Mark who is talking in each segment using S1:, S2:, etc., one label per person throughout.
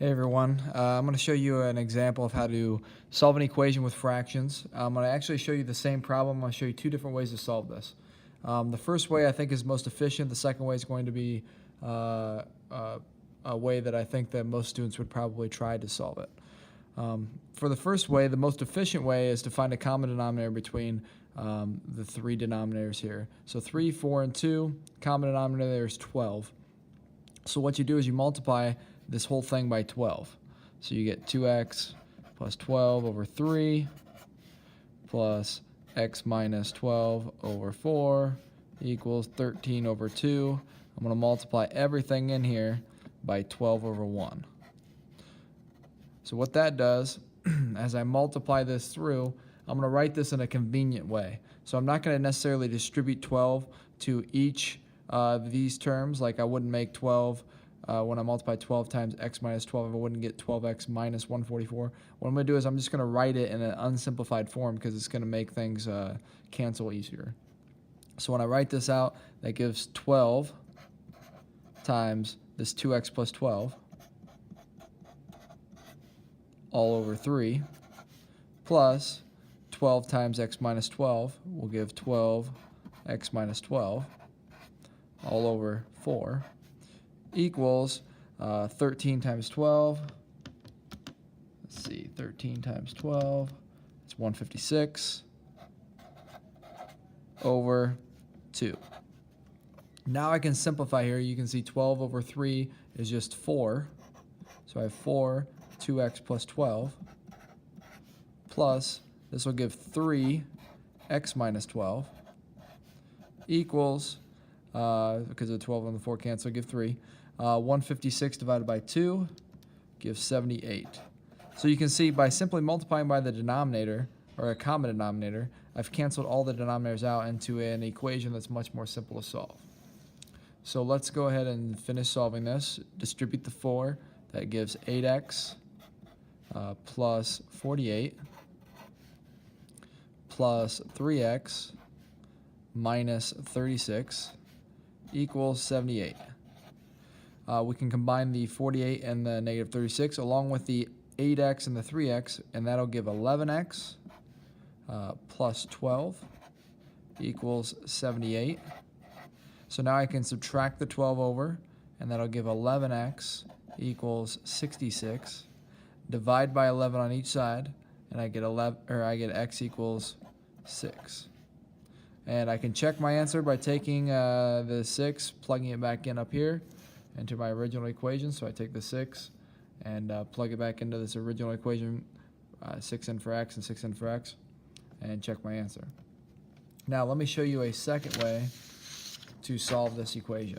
S1: Hey everyone, I'm going to show you an example of how to solve an equation with fractions. I'm going to actually show you the same problem. I'm going to show you two different ways to solve this. The first way I think is most efficient. The second way is going to be a way that I think that most students would probably try to solve it. For the first way, the most efficient way is to find a common denominator between the three denominators here. So 3, 4, and 2, common denominator there is 12. So what you do is you multiply this whole thing by 12. So you get 2x plus 12 over 3 plus x minus 12 over 4 equals 13 over 2. I'm going to multiply everything in here by 12 over 1. So what that does, as I multiply this through, I'm going to write this in a convenient way. So I'm not going to necessarily distribute 12 to each of these terms, like I wouldn't make 12 when I multiply 12 times x minus 12, I wouldn't get 12x minus 144. What I'm going to do is I'm just going to write it in an unsimplified form because it's going to make things cancel easier. So when I write this out, that gives 12 times this 2x plus 12 all over 3 plus 12 times x minus 12 will give 12x minus 12 all over 4 equals 13 times 12. Let's see, 13 times 12, it's 156 over 2. Now I can simplify here. You can see 12 over 3 is just 4. So I have 4, 2x plus 12, plus this will give 3x minus 12 equals, because the 12 and the 4 cancel, give 3. 156 divided by 2 gives 78. So you can see by simply multiplying by the denominator, or a common denominator, I've canceled all the denominators out into an equation that's much more simple to solve. So let's go ahead and finish solving this. Distribute the 4. That gives 8x plus 48 plus 3x minus 36 equals 78. We can combine the 48 and the negative 36 along with the 8x and the 3x, and that'll give 11x plus 12 equals 78. So now I can subtract the 12 over, and that'll give 11x equals 66. Divide by 11 on each side, and I get x equals 6. And I can check my answer by taking the 6, plugging it back in up here into my original equation. So I take the 6 and plug it back into this original equation, 6 in for x and 6 in for x, and check my answer. Now let me show you a second way to solve this equation.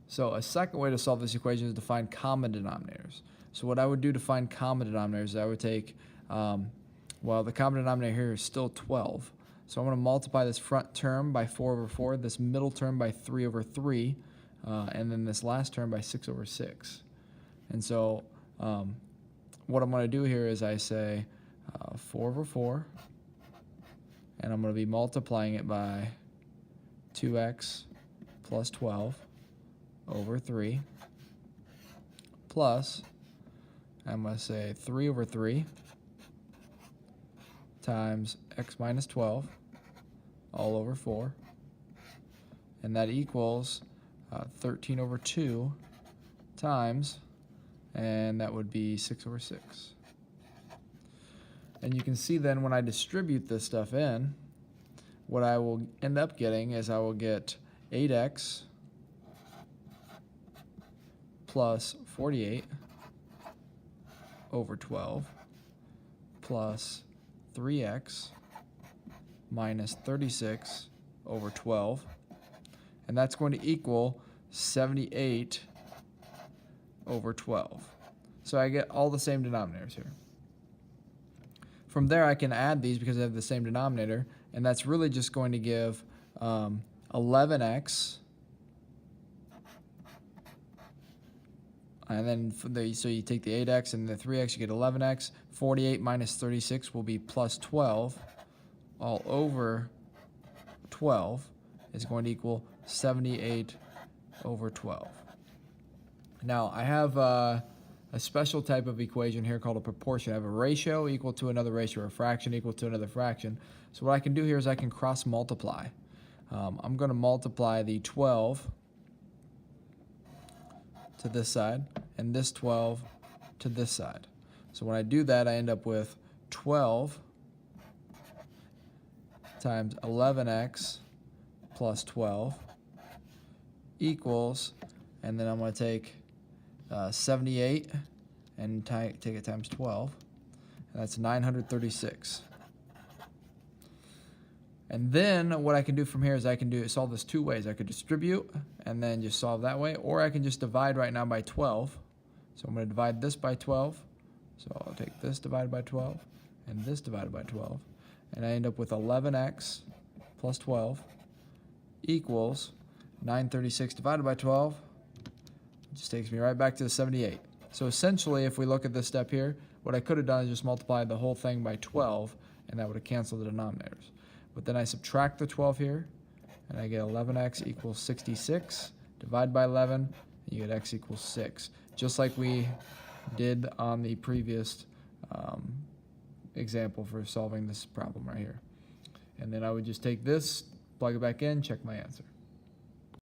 S1: So a second way to solve this equation is to find common denominators. So what I would do to find common denominators is I would take, well, the common denominator here is still 12. So I'm going to multiply this front term by 4 over 4, this middle term by 3 over 3, and then this last term by 6 over 6. And so what I'm going to do here is I say 4 over 4, and I'm going to be multiplying it by 2x plus 12 over 3 plus, I'm going to say 3 over 3 times x minus 12 all over 4, and that equals 13 over 2 times, and that would be 6 over 6. And you can see then when I distribute this stuff in, what I will end up getting is I will get 8x plus 48 over 12 plus 3x minus 36 over 12, and that's going to equal 78 over 12. So I get all the same denominators here. From there I can add these because I have the same denominator, and that's really just going to give 11x, and then so you take the 8x and the 3x, you get 11x. 48 minus 36 will be plus 12 all over 12 is going to equal 78 over 12. Now, I have a special type of equation here called a proportion. I have a ratio equal to another ratio, or a fraction equal to another fraction. So what I can do here is I can cross multiply. I'm going to multiply the 12 to this side and this 12 to this side. So when I do that, I end up with 12 times 11x plus 12 equals, and then I'm going to take 78 and take it times 12, and that's 936. And then what I can do from here is I can solve this two ways. I could distribute and then just solve that way, or I can just divide right now by 12. So I'm going to divide this by 12. So I'll take this divided by 12 and this divided by 12, and I end up with 11x plus 12 equals 936 divided by 12. It just takes me right back to the 78. So essentially, if we look at this step here, what I could have done is just multiplied the whole thing by 12, and that would have canceled the denominators. But then I subtract the 12 here, and I get 11x equals 66. Divide by 11, and you get x equals 6. Just like we did on the previous example for solving this problem right here. And then I would just take this, plug it back in, check my answer.